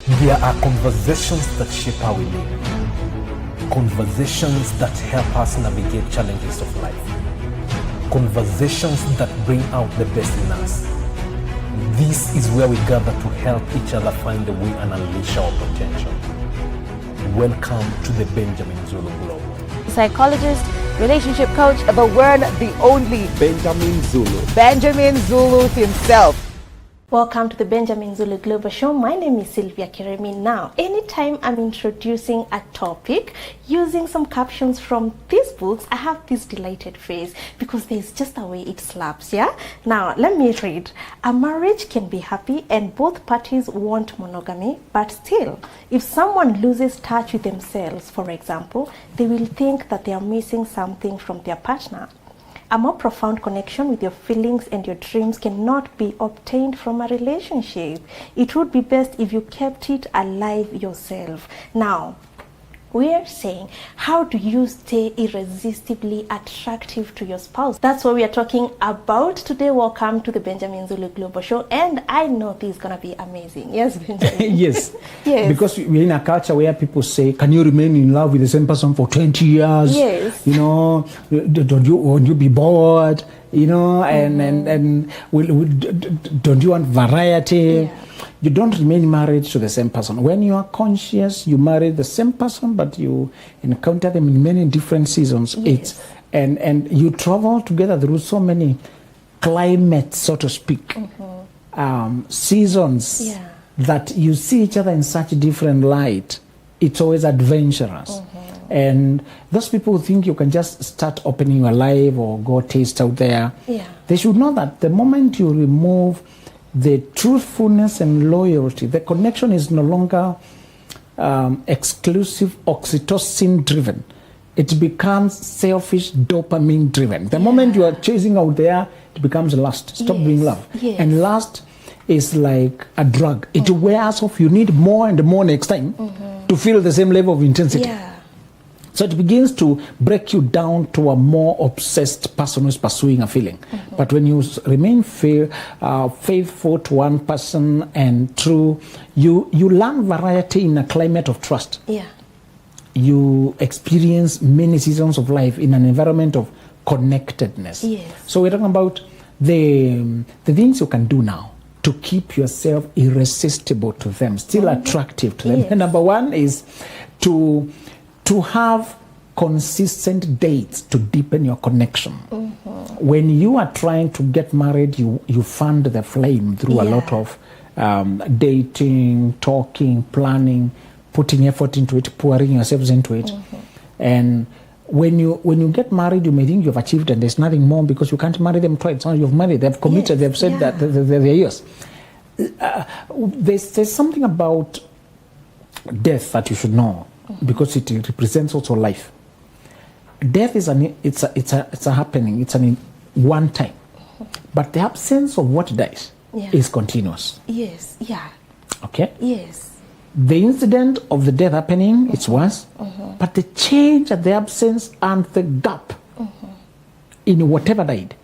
There are conversations that shape how we live. Conversations that help us navigate challenges of life. Conversations that bring out the best in us. This is where we gather to help each other find a way and unleash our potential. Welcome to the Benjamin Zulu Global. Psychologist, relationship coach, the one, the only Benjamin Zulu. Benjamin Zulu himself. Welcome to the Benjamin Zulu Global Show. My name is Sylvia Kiremi. Now, anytime I'm introducing a topic using some captions from these books, I have this delighted phrase because there's just a way it slaps, yeah? Now, let me read. A marriage can be happy and both parties want monogamy, but still, if someone loses touch with themselves, for example, they will think that they are missing something from their partner. A more profound connection with your feelings and your dreams cannot be obtained from a relationship. It would be best if you kept it alive yourself. Now, we are saying, how do you stay irresistibly attractive to your spouse? That's what we are talking about today. Welcome to the Benjamin Zulu Global Show. And I know this is going to be amazing. Yes, Benjamin? Yes. Yes. Because we're in a culture where people say, can you remain in love with the same person for 20 years? Yes. You know, won't you be bored? You know, and don't you want variety? Yeah. You don't remain married to the same person. When you are conscious, you marry the same person, but you encounter them in many different seasons. Yes. And you travel together through so many climates, so to speak, seasons, Yeah. that you see each other in such different light. It's always adventurous. And those people who think you can just start opening your life or go taste out there, Yeah. they should know that the moment you remove the truthfulness and loyalty, the connection is no longer exclusive oxytocin driven. It becomes selfish dopamine driven. The moment you are chasing out there, it becomes lust. Stop being love. Yes. And lust is like a drug. It wears off. You need more and more next time to feel the same level of intensity. Yeah. So it begins to break you down to a more obsessed person who's pursuing a feeling. But when you remain faithful to one person and true, you learn variety in a climate of trust. Yeah. You experience many seasons of life in an environment of connectedness. Yes. So we're talking about the things you can do now to keep yourself irresistible to them, still attractive to them. Yes. And number one is to have consistent dates to deepen your connection. When you are trying to get married, you fund the flame through a lot of dating, talking, planning, putting effort into it, pouring yourselves into it. And when you get married, you may think you've achieved and there's nothing more because you can't marry them twice. So you've married, they've committed, they've said that they're yours. There's something about death that you should know, because it represents also life. Death is a happening. It's an one time, but the absence of what dies is continuous. Yes. Yeah. Okay. Yes. The incident of the death happening, it's once, but the change and the absence and the gap in whatever died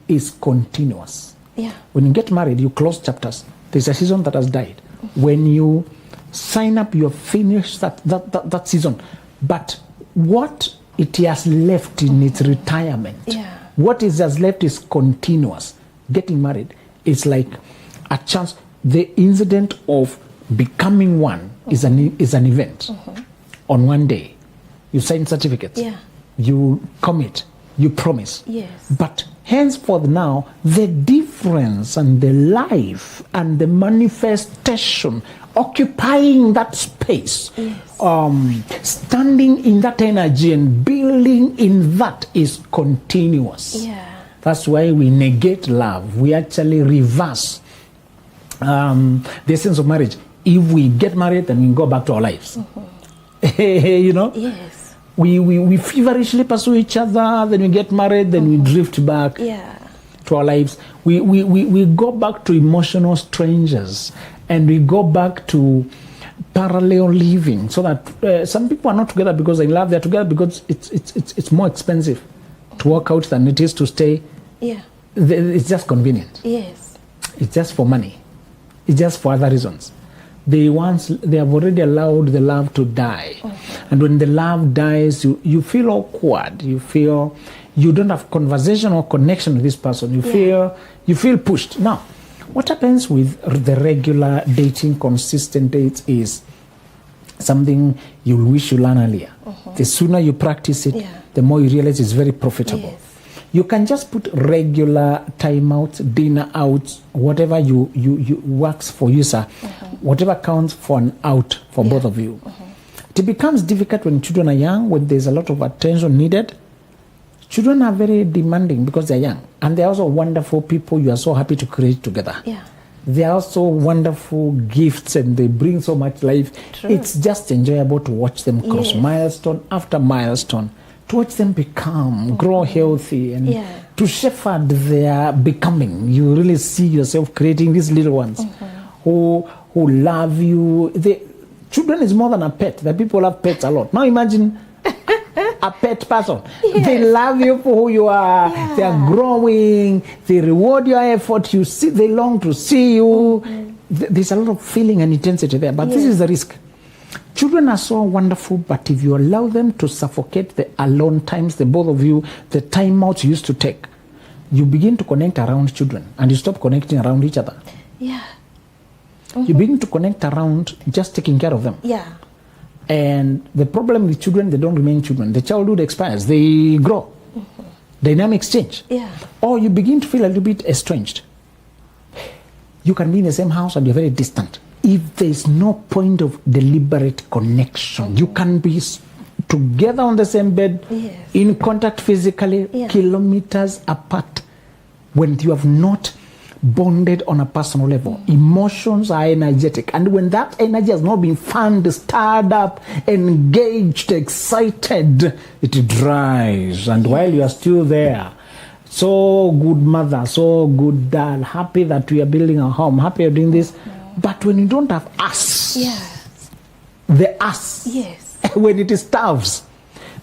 is continuous. Yeah. When you get married, you close chapters. There's a season that has died. When you sign up, you have finished that season. But what it has left in its retirement, what it has left is continuous. Getting married is like a chance. The incident of becoming one is an event. On one day, you sign certificates, you commit, you promise. Yes. But henceforth now, the difference and the life and the manifestation occupying that space, standing in that energy and building in that is continuous. Yeah. That's why we negate love. We actually reverse the essence of marriage. If we get married, then we go back to our lives. You know? Yes. We feverishly pursue each other, then we get married, then we drift back to our lives. We go back to emotional strangers, and we go back to parallel living, so that some people are not together because they love. They're together because it's more expensive to work out than it is to stay. Yeah. It's just convenient. Yes. It's just for money. It's just for other reasons. they have already allowed the love to die. And when the love dies, you feel awkward. You feel you don't have conversation or connection with this person. You feel pushed. Now, what happens with the regular dating, consistent dates is something you wish you learn earlier. The sooner you practice it, the more you realize it's very profitable. Yes. You can just put regular time out, dinner out, whatever you works for you, sir. Whatever counts for an out for both of you. It becomes difficult when children are young, when there's a lot of attention needed. Children are very demanding because they're young. And they're also wonderful people you are so happy to create together. Yeah. They are also wonderful gifts and they bring so much life. True. It's just enjoyable to watch them cross milestone after milestone, to watch them become, grow healthy, and to shepherd their becoming. You really see yourself creating these little ones who love you. Children is more than a pet. The people love pets a lot. Now imagine a pet person. They love you for who you are. They are growing. They reward your effort. You see, they long to see you. There's a lot of feeling and intensity there. But this is the risk. Children are so wonderful, but if you allow them to suffocate the alone times, the both of you, the time outs you used to take, you begin to connect around children and you stop connecting around each other. Yeah. You begin to connect around just taking care of them. Yeah. And the problem with children, they don't remain children. The childhood expires. They grow. Dynamics change. Yeah. Or you begin to feel a little bit estranged. You can be in the same house and you're very distant. If there's no point of deliberate connection, you can be together on the same bed, in contact physically, kilometers apart. When you have not bonded on a personal level, emotions are energetic. And when that energy has not been fanned, stirred up, engaged, excited, it dries. And while you are still there, so good mother, so good dad, happy that we are building a home, happy you're doing this. But when you don't have us, the us, when it starves,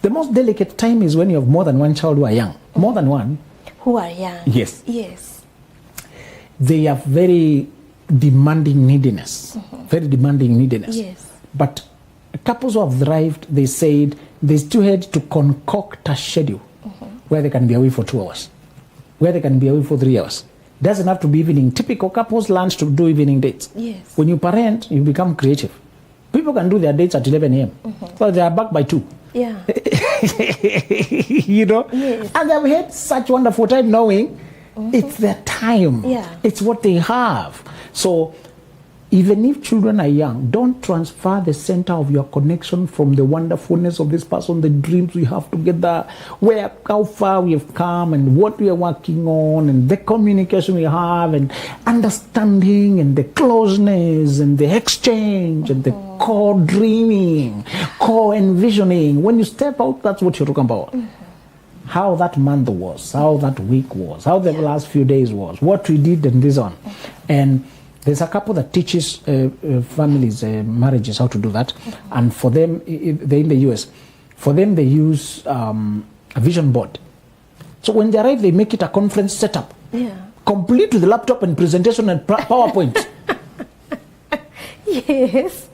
the most delicate time is when you have more than one child who are young. More than one. Who are young. Yes. Yes. They have very demanding neediness. Very demanding neediness. Yes. But couples who have thrived, they said, they still had to concoct a schedule where they can be away for 2 hours, where they can be away for 3 hours. Doesn't have to be evening. Typical couples learn to do evening dates. Yes. When you parent, you become creative. People can do their dates at 11 a.m. So they are back by 2. Yeah. You know? Yes. And they've had such wonderful time knowing it's their time. Yeah. It's what they have. So even if children are young, don't transfer the center of your connection from the wonderfulness of this person, the dreams we have together, how far we have come and what we are working on and the communication we have and understanding and the closeness and the exchange and the co-dreaming, co-envisioning. When you step out, that's what you're talking about. How that month was, how that week was, how the last few days was, what we did and this on. And there's a couple that teaches families, marriages, how to do that. And for them, they're in the US. For them, they use a vision board. So when they arrive, they make it a conference setup. Yeah. Complete with laptop and presentation and PowerPoint. Yes.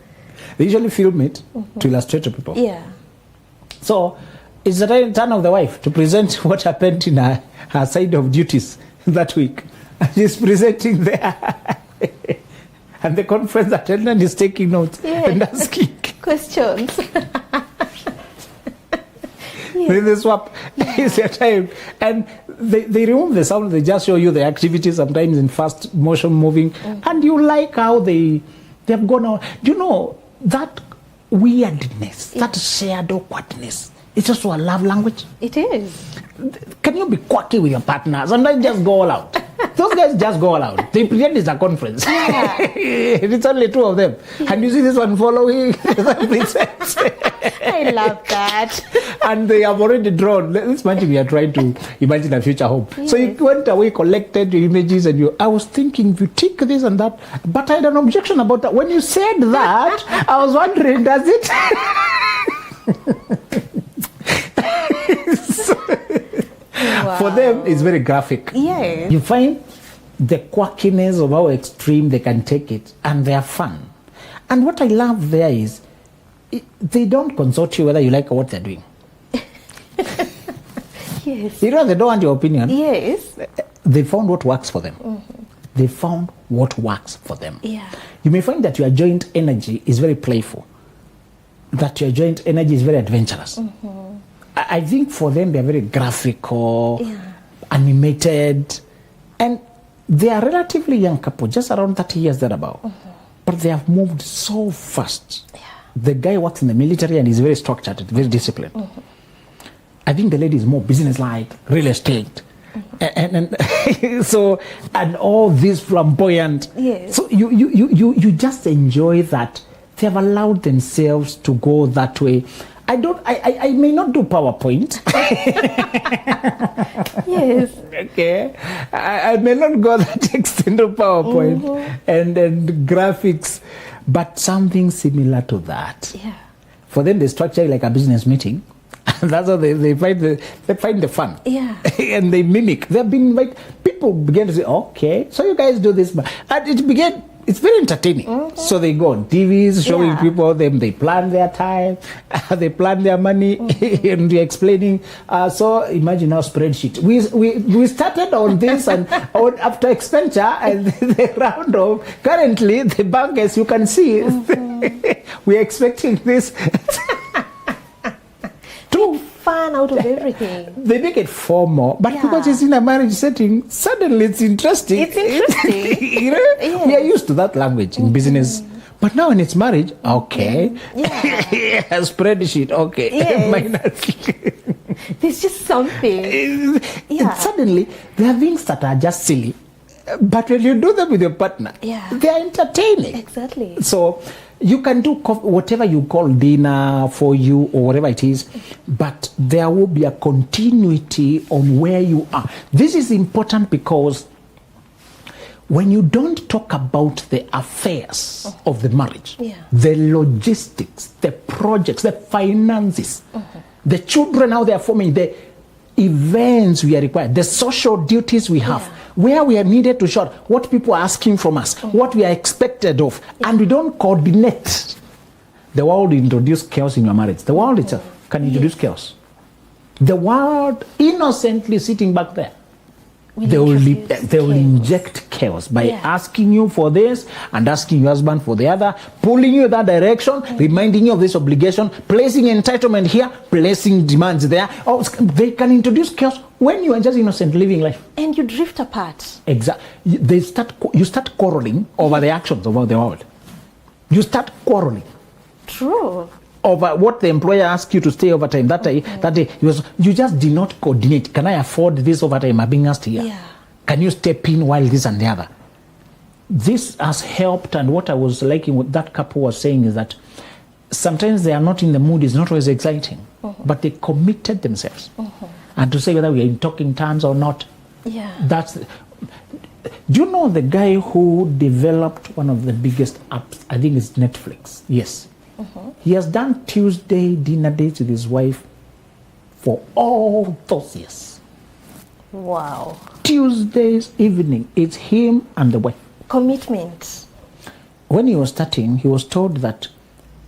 They usually film it to illustrate to people. Yeah. So it's the turn of the wife to present what happened in her side of duties that week. And she's presenting there. And the conference attendant is taking notes and asking questions. Then they swap. It's their time. And they remove the sound, they just show you the activity, sometimes in fast motion moving. And you like how they have gone on. You know, that weirdness, that shared awkwardness, it's also a love language. It is. Can you be quirky with your partner? Sometimes just go all out. Those guys just go all out. They pretend it's a conference. Yeah. It's only 2 of them. Yeah. And you see this one following. I love that. And they have already drawn. Let's imagine we are trying to imagine a future home. Yes. So you went away, collected your images, and I was thinking, if you take this and that, but I had an objection about that. When you said that, I was wondering, does it? Wow. For them, it's very graphic. Yeah. You find the quirkiness of how extreme they can take it, and they are fun. And what I love there is they don't consult you whether you like what they're doing. Yes. You know, they don't want your opinion. Yes. They found what works for them. They found what works for them. Yeah. You may find that your joint energy is very playful, that your joint energy is very adventurous. I think for them, they're very graphical, animated, and they are relatively young couple, just around 30 years thereabout. But they have moved so fast. Yeah. The guy works in the military and is very structured, very disciplined. I think the lady is more business-like, real estate. And so, and all this flamboyant. Yes. So you just enjoy that they have allowed themselves to go that way. I may not do PowerPoint. Yes. Okay. I may not go that extent of PowerPoint and graphics, but something similar to that. Yeah. For them, they structure it like a business meeting. That's how they find the fun. Yeah. And they mimic. They've been like, people begin to say, okay, so you guys do this. And it's very entertaining. So they go on TVs showing people them, they plan their time, they plan their money, and they're explaining. So imagine our spreadsheet. We started on this and after expenditure and the round of, currently the bank, as you can see, we're expecting this. Fun out of everything. They make it formal, but because it's in a marriage setting, suddenly it's interesting. It's interesting. You know? Yes. We are used to that language in business. But now when it's marriage, okay. A spreadsheet, okay. Yes. There's just something. Suddenly, there are things that are just silly. But when you do them with your partner, they are entertaining. Exactly. So you can do whatever you call dinner for you or whatever it is, but there will be a continuity on where you are. This is important because when you don't talk about the affairs of the marriage, the logistics, the projects, the finances, the children, how they are forming, the events we are required, the social duties we have, where we are needed to show what people are asking from us, what we are expected of, and we don't coordinate. The world introduce chaos in your marriage. The world itself can introduce chaos. The world innocently sitting back there. They will inject chaos by asking you for this and asking your husband for the other, pulling you that direction, reminding you of this obligation, placing entitlement here, placing demands there. Oh, they can introduce chaos when you are just innocent living life. And you drift apart. Exactly. You start quarreling over the actions of the world. You start quarreling. True. Over what the employer asks you to stay overtime that day, you just did not coordinate. Can I afford this overtime I'm being asked here? Yeah. Can you step in while this and the other? This has helped, and what I was liking what that couple was saying is that sometimes they are not in the mood, it's not always exciting, but they committed themselves. And to say whether we are in talking terms or not, do you know the guy who developed one of the biggest apps? I think it's Netflix. Yes. He has done Tuesday dinner dates with his wife for all those years. Wow. Tuesdays evening, it's him and the wife. Commitment. When he was starting, he was told that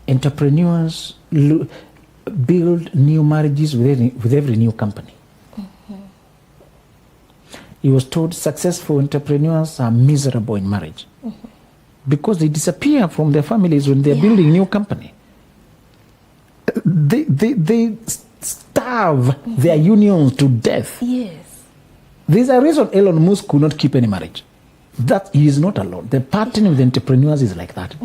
entrepreneurs build new marriages with every new company. He was told successful entrepreneurs are miserable in marriage. Because they disappear from their families when they're building a new company. They starve their unions to death. Yes. There's a reason Elon Musk could not keep any marriage. That he is not alone. The pattern of the entrepreneurs is like that.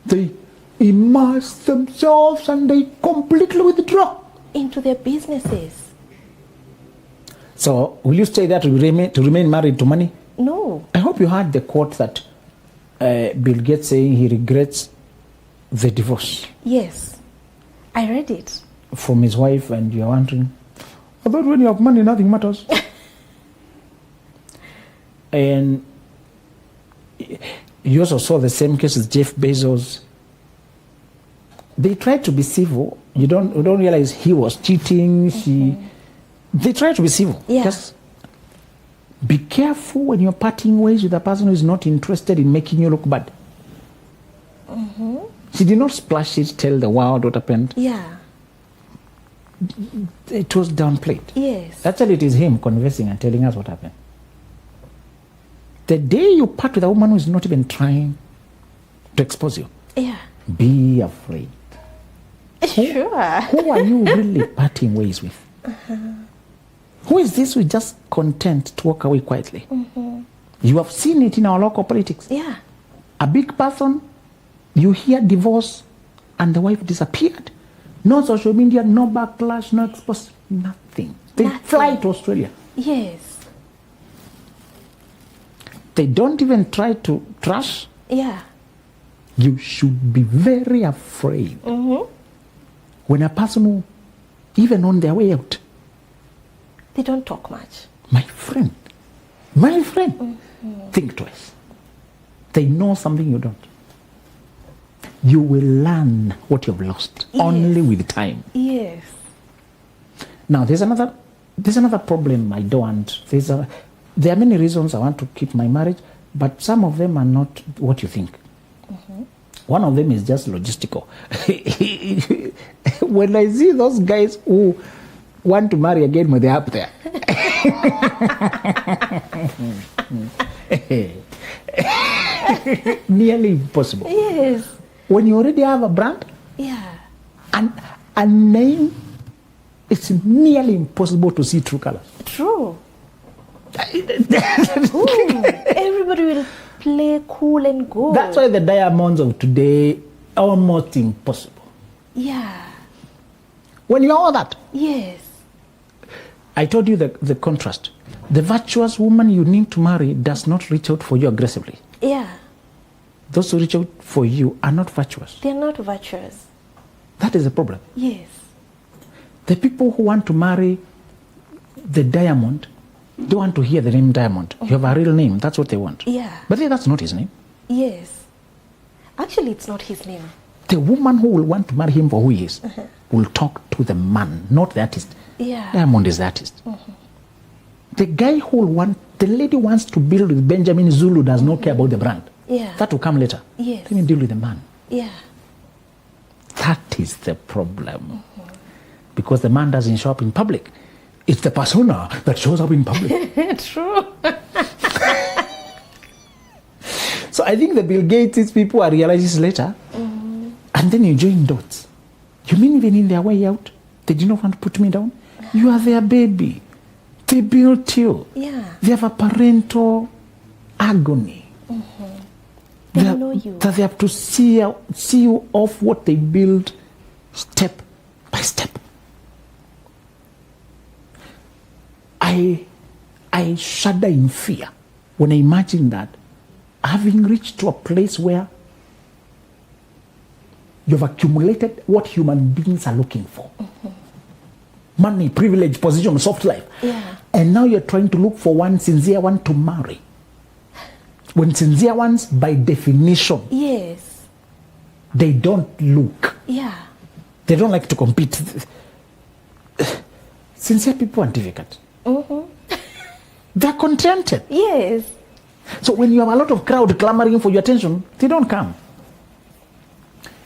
They immerse themselves and they completely withdraw into their businesses. So, will you stay there to remain married to money? No. I hope you heard the quote that Bill Gates saying he regrets the divorce. Yes, I read it. From his wife, and you're wondering, I thought when you have money, nothing matters. And you also saw the same case with Jeff Bezos. They tried to be civil. You don't realize he was cheating. They tried to be civil. Yeah. Just be careful when you're parting ways with a person who is not interested in making you look bad. She did not splash it, tell the world what happened. Yeah. It was downplayed. Yes. Actually, it is him conversing and telling us what happened. The day you part with a woman who is not even trying to expose you, Yeah. be afraid. Sure. Who are you really parting ways with? Who is this who is just content to walk away quietly? You have seen it in our local politics. Yeah. A big person, you hear divorce, and the wife disappeared. No social media, no backlash, no expose, nothing. They Nothing. fly to Australia. Yes. They don't even try to trash. Yeah. You should be very afraid when a person who, even on their way out, They don't talk much. my friend, think twice. They know something you don't. You will learn what you've lost only with time. Yes. Now, there's another problem I don't want. There are many reasons I want to keep my marriage, but some of them are not what you think. One of them is just logistical. When I see those guys who want to marry again when they're up there, nearly impossible. Yes. When you already have a brand Yeah. and a name, it's nearly impossible to see true colors. True. Ooh, everybody will play cool and go. That's why the diamonds of today are almost impossible. Yeah. When you know that, Yes. I told you the contrast. The virtuous woman you need to marry does not reach out for you aggressively. Yeah. Those who reach out for you are not virtuous. They're not virtuous. That is the problem. Yes. The people who want to marry the diamond don't want to hear the name diamond. You have a real name. That's what they want. Yeah. But that's not his name. Yes. Actually, it's not his name. The woman who will want to marry him for who he is will talk to the man, not the artist. Yeah. Diamond is the artist. The guy who will want, the lady wants to build with Benjamin Zulu does not care about the brand. Yeah. That will come later. Yes. Let me deal with the man. Yeah. That is the problem. Because the man doesn't show up in public. It's the persona that shows up in public. True. So I think the Bill Gates people are realizing this later. And then you join dots. You mean even in their way out, they did not want to put me down? You are their baby. They built you. Yeah. They have a parental agony. They know you. That they have to see you off what they build step by step. I shudder in fear when I imagine that having reached to a place where you've accumulated what human beings are looking for. Money, privilege, position, soft life. Yeah. And now you're trying to look for one sincere one to marry. When sincere ones, by definition, Yes. they don't look. Yeah. They don't like to compete. Sincere people are difficult. They're contented. Yes. So when you have a lot of crowd clamoring for your attention, they don't come.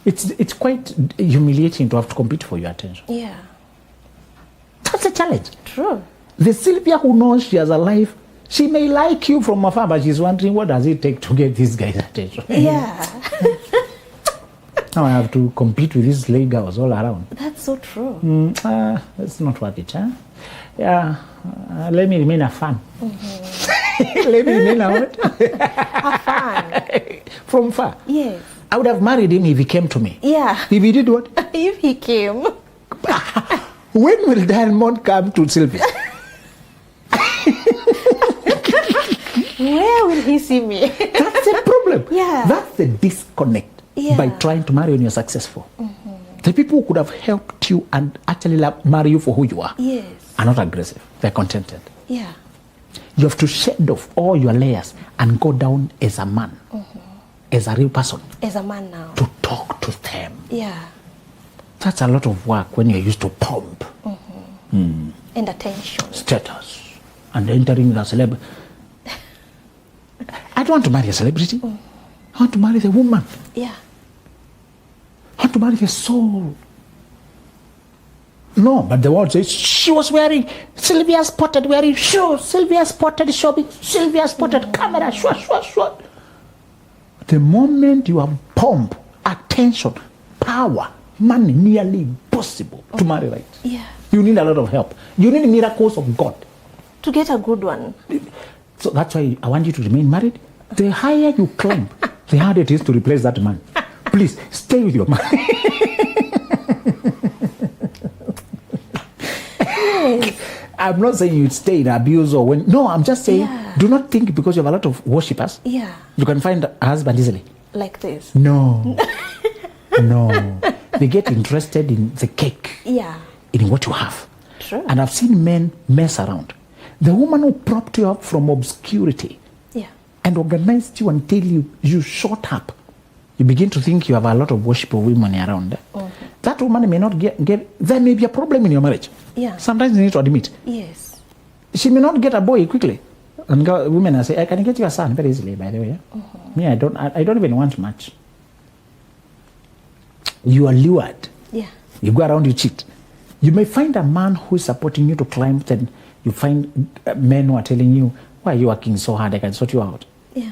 It's quite humiliating to have to compete for your attention. Yeah. That's a challenge. True. The Sylvia who knows she has a life, she may like you from afar, but she's wondering what does it take to get this guy's attention. Yeah. Now I have to compete with these lay girls all around. That's so true. That's not worth it, huh? Yeah, let me remain a fan. Let me remain a what? Have fun. From far. Yes. I would have married him if he came to me. Yeah. If he did what? If he came. When will Diamond come to Sylvia? Where will he see me? That's the problem. Yeah. That's the disconnect Yeah. by trying to marry when you're successful. The people who could have helped you and actually marry you for who you are Yes. are not aggressive. They're contented. Yeah. You have to shed off all your layers and go down as a man, as a real person, As a man now. to talk to them. Yeah. That's a lot of work when you're used to pomp, And attention. status, and entering the celebrity. I don't want to marry a celebrity. I want to marry the woman. Yeah. marry the soul. No, but the world says she was wearing, Sylvia spotted wearing shoes, Sylvia spotted shopping, Sylvia spotted camera, shwa. The moment you have pomp, attention, power, money, nearly impossible to marry right. Yeah. You need a lot of help. You need miracles of God. To get a good one. So that's why I want you to remain married. The higher you climb, the harder it is to replace that man. Please, stay with your man. Yes. I'm not saying you'd stay in abuse or when. No, I'm just saying, do not think because you have a lot of worshippers, you can find a husband easily. Like this. No. No. They get interested in the cake. Yeah. In what you have. True. And I've seen men mess around. The woman who propped you up from obscurity and organized you until you shot up, you begin to think you have a lot of worship of women around. That woman may not get, there may be a problem in your marriage. Yeah. Sometimes you need to admit. Yes. She may not get a boy quickly. And women are saying, I can get you a son very easily, by the way. Me, I don't even want much. You are lured. Yeah. You go around, you cheat. You may find a man who is supporting you to climb, then you find men who are telling you, why are you working so hard? I can sort you out. Yeah.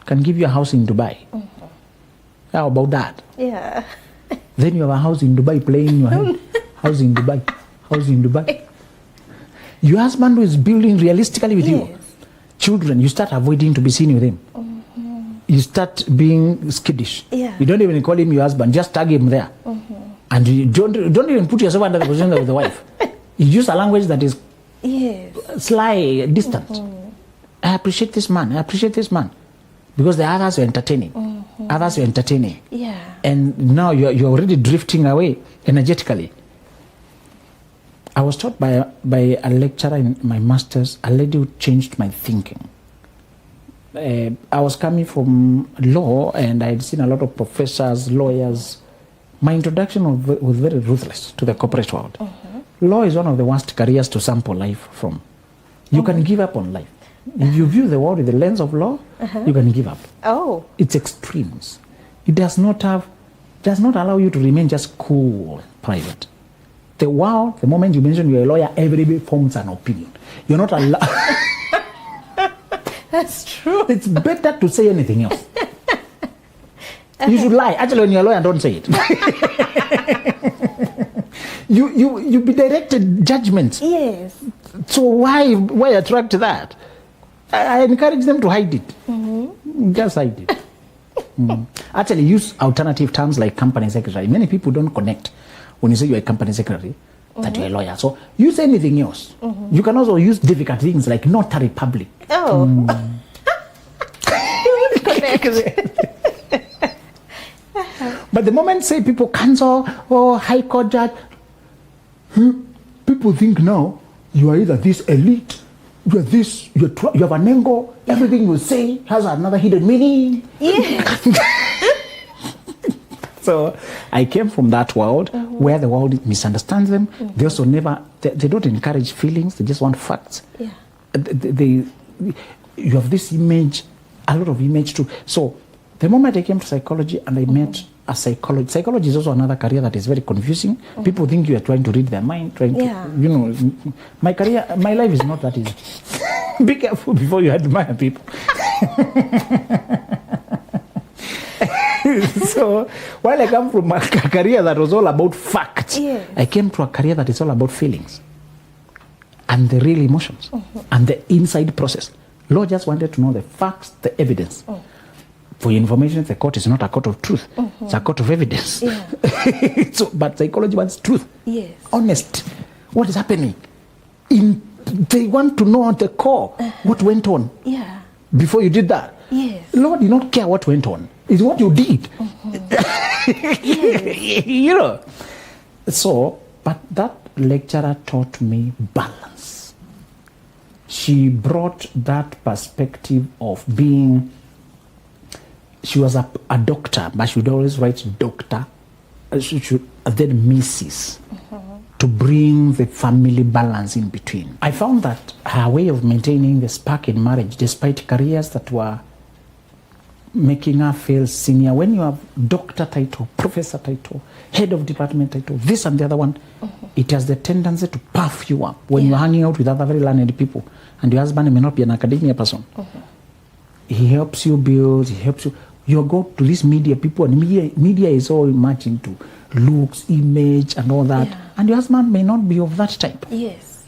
Can give you a house in Dubai. How about that? Yeah. Then you have a house in Dubai playing in your head. House in Dubai. House in Dubai. Your husband who is building realistically with you. Children, you start avoiding to be seen with him. You start being skittish. Yeah. You don't even call him your husband. Just tag him there. And you don't even put yourself under the position of the wife. You use a language that is sly, distant. I appreciate this man. I appreciate this man. Because the others are entertaining. Others are entertaining. Yeah. And now you're already drifting away energetically. I was taught by a lecturer in my master's, a lady who changed my thinking. I was coming from law and I had seen a lot of professors, lawyers. My introduction was very ruthless to the corporate world. Law is one of the worst careers to sample life from. You can give up on life. If you view the world with the lens of law, you can give up. Oh. It's extremes. It does not allow you to remain just cool, private. The world, the moment you mention you're a lawyer, everybody forms an opinion. You're not allowed. That's true. It's better to say anything else. You should lie. Actually, when you're a lawyer, don't say it. you be directed judgments. Yes. So why attract that? I encourage them to hide it. Just hide it. Actually, use alternative terms like company secretary. Many people don't connect when you say you're a company secretary that you're a lawyer. So use anything else. You can also use difficult things like notary public. Oh. You would connect. But the moment say people cancel or high court judge, people think now you are either this elite, you are this, you have an angle, everything you say has another hidden meaning. So I came from that world where the world misunderstands them. They also they don't encourage feelings, they just want facts. You have this image, a lot of image too. So the moment I came to psychology and I met a psychologist, psychology is also another career that is very confusing. People think you are trying to read their mind, trying to, my life is not that easy. Be careful before you admire people. So while I come from a career that was all about facts, I came to a career that is all about feelings and the real emotions and the inside process. Law just wanted to know the facts, the evidence. For your information, the court is not a court of truth. It's a court of evidence. But psychology wants truth. Honest. What is happening? They want to know at the core what went on before you did that. Law did not care what went on. It's what you did. You know. So, but that lecturer taught me balance. She brought that perspective of being, she was a doctor, but she would always write doctor, she should, then Mrs. To bring the family balance in between. I found that her way of maintaining the spark in marriage, despite careers that were making her feel senior. When you have doctor title, professor title, head of department title, this and the other one, it has the tendency to puff you up when you're hanging out with other very learned people. And your husband may not be an academia person. He helps you build, he helps you. You go to these media people, and media is all much into looks, image, and all that. And your husband may not be of that type. Yes.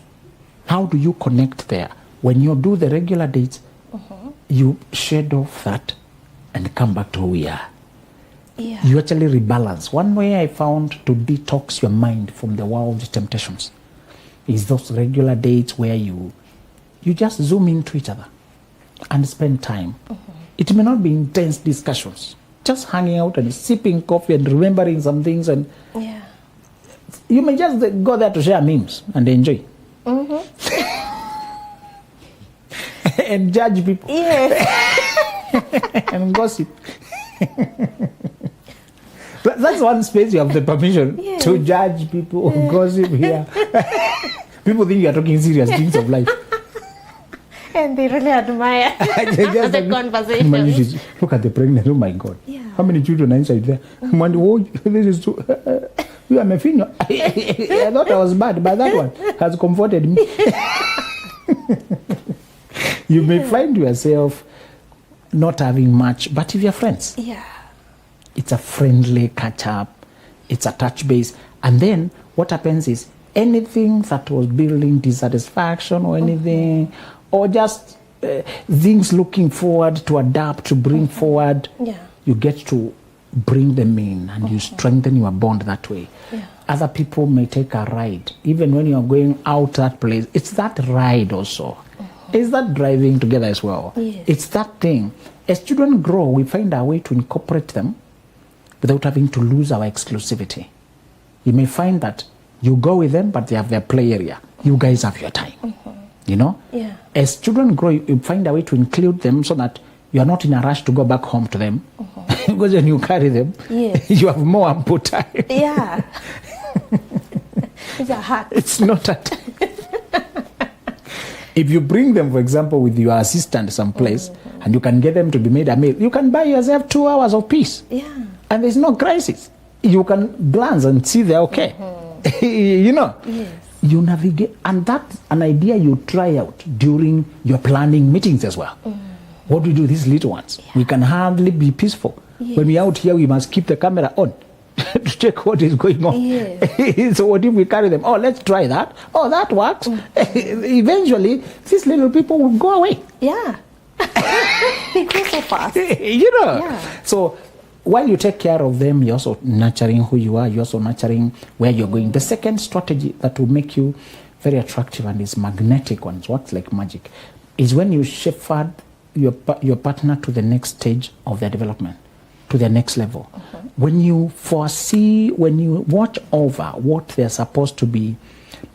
How do you connect there? When you do the regular dates, you shed off that and come back to who we are. Yeah. You actually rebalance. One way I found to detox your mind from the world's temptations is those regular dates where you just zoom into each other and spend time. It may not be intense discussions, just hanging out and sipping coffee and remembering some things, and you may just go there to share memes and enjoy. And judge people. And gossip. That's one space you have the permission to judge people, gossip here. People think you are talking serious things of life. And they really admire the conversation. Look at the pregnant, oh my God. How many children are inside there? This is too... You are my finger. I thought I was bad, but that one has comforted me. You may find yourself not having much, but if you're friends, it's a friendly catch-up, it's a touch base. And then what happens is anything that was building dissatisfaction or anything, or just things looking forward to adapt, to bring forward, you get to bring them in, and you strengthen your bond that way. Other people may take a ride. Even when you're going out that place, it's that ride also. It's that driving together as well. It's that thing. As children grow, we find our way to incorporate them without having to lose our exclusivity. You may find that you go with them, but they have their play area. You guys have your time. You know? As children grow, you find a way to include them so that you are not in a rush to go back home to them. Because when you carry them, you have more ample time. It's a hat. It's not a time. If you bring them, for example, with your assistant someplace, and you can get them to be made a meal, you can buy yourself 2 hours of peace. And there's no crisis. You can glance and see they're okay. You know? You navigate, and that's an idea you try out during your planning meetings as well. What do we do with these little ones? We can hardly be peaceful. When we're out here, we must keep the camera on to check what is going on. So what if we carry them? Oh, let's try that. Oh, that works. Eventually, these little people will go away. They go so fast. You know? So while you take care of them, you're also nurturing who you are. You're also nurturing where you're going. The second strategy that will make you very attractive and is magnetic, and it works like magic, is when you shepherd your partner to the next stage of their development, to their next level. When you foresee, when you watch over what they're supposed to be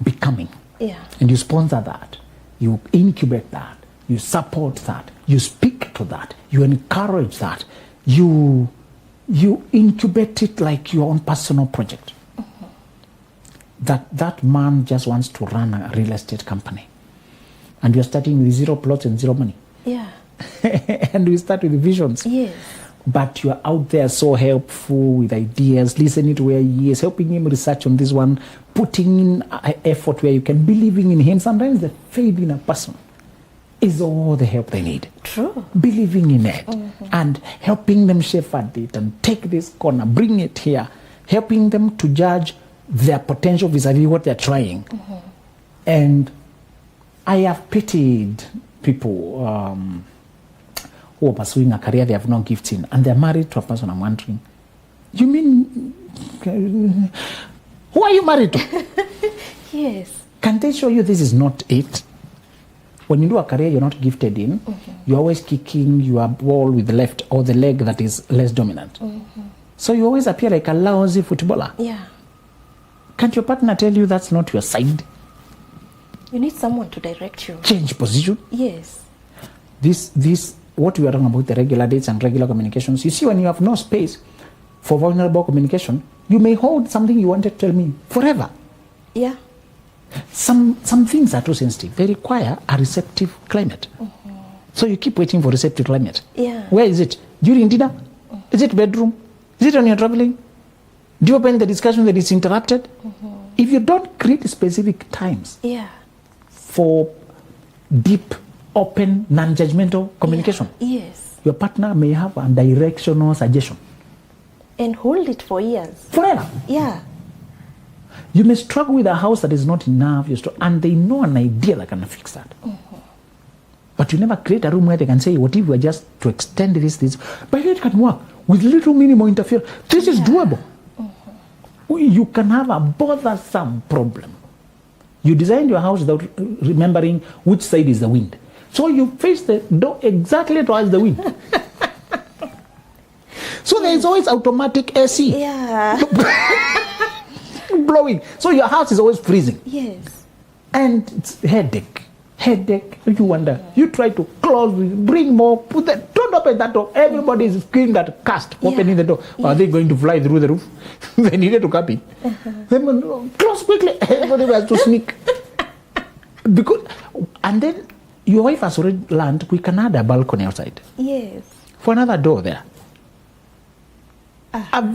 becoming, and you sponsor that, you incubate that, you support that, you speak to that, you encourage that, you incubate it like your own personal project. That man just wants to run a real estate company, and you're starting with 0 plots and 0 money. And we start with visions. But you're out there so helpful with ideas, listening to where he is, helping him research on this one, putting in effort where you can, believing in him. Sometimes the faith in a person is all the help they need. True. Believing in it and helping them shepherd it and take this corner, bring it here, helping them to judge their potential vis-a-vis what they're trying. And I have pitied people who are pursuing a career they have no gifts in, and they're married to a person. I'm wondering, you mean, who are you married to? Can they show you this is not it? When you do a career you're not gifted in, you're always kicking your ball with the left or the leg that is less dominant. So you always appear like a lousy footballer. Can't your partner tell you that's not your side? You need someone to direct you. Change position. This what we are talking about, the regular dates and regular communications. You see, when you have no space for vulnerable communication, you may hold something you wanted to tell me forever. Some things are too sensitive. They require a receptive climate. So you keep waiting for receptive climate. Where is it? During dinner? Is it bedroom? Is it when you're traveling? Do you open the discussion that is interrupted? If you don't create specific times for deep, open, non-judgmental communication, your partner may have a directional suggestion. And hold it for years. Forever. Yeah. You may struggle with a house that is not enough, and they know an idea that can fix that. But you never create a room where they can say, what if we are just to extend this, but it can work with little minimal interference. This is doable. You can have a bothersome problem. You designed your house without remembering which side is the wind. So you face the door exactly towards the wind. So there is always automatic AC. Blowing. So your house is always freezing. Yes. And it's headache. You wonder. You try to close, bring more, don't open that door. Everybody is screaming that cast, opening the door. Are they going to fly through the roof? They needed to come in. Then close quickly. Everybody has to sneak. And then your wife has already learned we can add a balcony outside. Yes. For another door there. An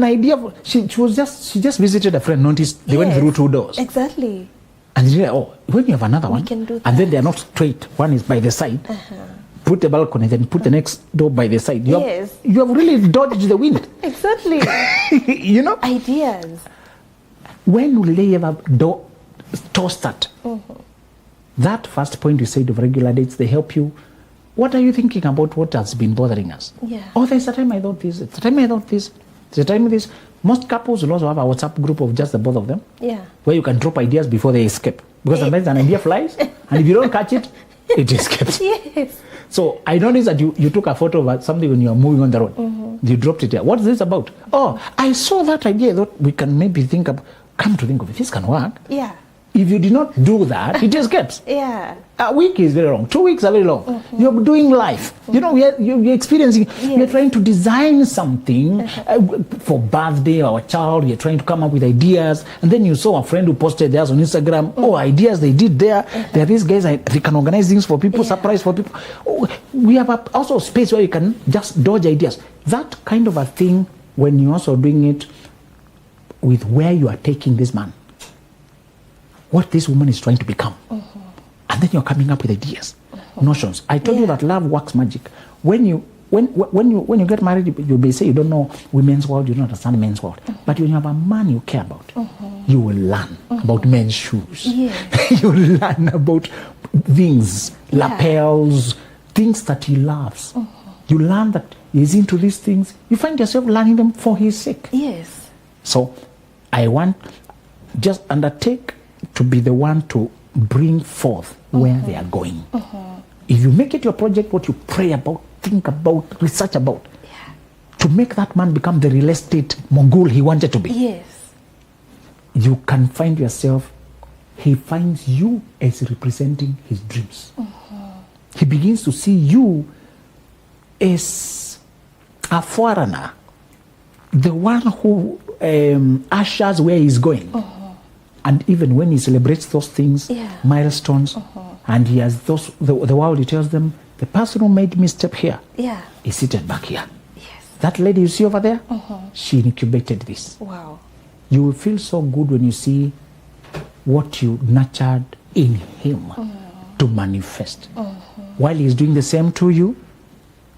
idea. She just visited a friend, noticed they went through 2 doors. Exactly. And she's like, when you have another one, can do that. and then they are not straight, one is by the side, put the balcony, then put the next door by the side. You have really dodged the wind. Exactly. Ideas. When will they ever toast that? That first point you said of regular dates, they help you. What are you thinking about what has been bothering us? Oh, there's a time I thought this. It's a time I thought this. There's a time this. Most couples will also have a WhatsApp group of just the both of them. Where you can drop ideas before they escape. Because sometimes an idea flies, and if you don't catch it, it escapes. Yes. So I noticed that you took a photo of something when you were moving on the road. You dropped it here. What is this about? Oh, I saw that idea. I thought we can maybe come to think of it. This can work. If you did not do that, it escapes. A week is very long. 2 weeks are very long. You're doing life. You're experiencing. You're trying to design something for birthday or a child. You're trying to come up with ideas. And then you saw a friend who posted theirs on Instagram. Oh, ideas they did there. There are these guys, they can organize things for people, surprise for people. Oh, we have also a space where you can just dodge ideas. That kind of a thing, when you're also doing it with where you are taking this man. What this woman is trying to become. And then you're coming up with ideas, notions. I told you that love works magic. When you get married, you may say you don't know women's world, you don't understand men's world. But when you have a man you care about, you will learn about men's shoes. You will learn about things, lapels, things that he loves. You learn that he's into these things. You find yourself learning them for his sake. So I want just undertake to be the one to bring forth where they are going. If you make it your project, what you pray about, think about, research about, to make that man become the real estate mogul he wanted to be. You can find yourself, he finds you as representing his dreams. He begins to see you as a foreigner, the one who ushers where he's going. And even when he celebrates those things, milestones, and he has those, the world, he tells them, the person who made me step here is seated back here. That lady you see over there, she incubated this. You will feel so good when you see what you nurtured in him to manifest. While he's doing the same to you,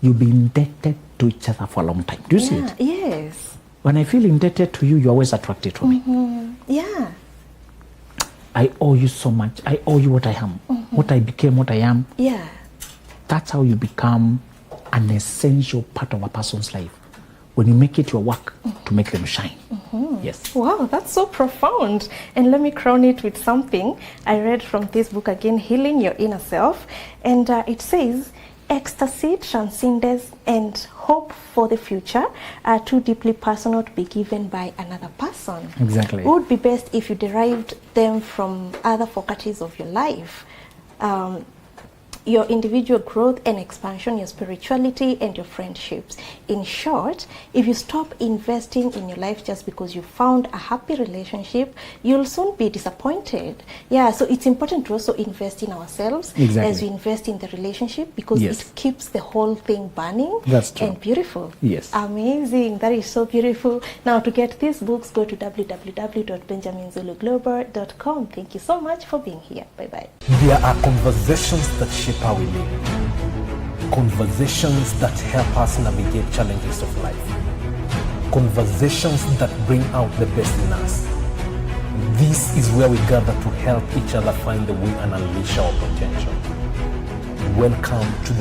you'll be indebted to each other for a long time. Do you see it? When I feel indebted to you, you're always attracted to me. I owe you so much. I owe you what I am, what I became, what I am. That's how you become an essential part of a person's life. When you make it your work to make them shine. Yes. Wow, that's so profound. And let me crown it with something I read from this book again, Healing Your Inner Self. And it says, ecstasy, transcendence, and hope for the future are too deeply personal to be given by another person. Exactly. It would be best if you derived them from other faculties of your life. your individual growth and expansion, your spirituality, and your friendships. In short, if you stop investing in your life just because you found a happy relationship, you'll soon be disappointed. Yeah, so it's important to also invest in ourselves as we invest in the relationship, because it keeps the whole thing burning. That's true. And beautiful. Yes. Amazing. That is so beautiful. Now, to get these books, go to www.benjaminzuluglobe.com. Thank you so much for being here. Bye-bye. There are conversations that shape how we live. Conversations that help us navigate challenges of life. Conversations that bring out the best in us. This is where we gather to help each other find the way and unleash our potential. Welcome to the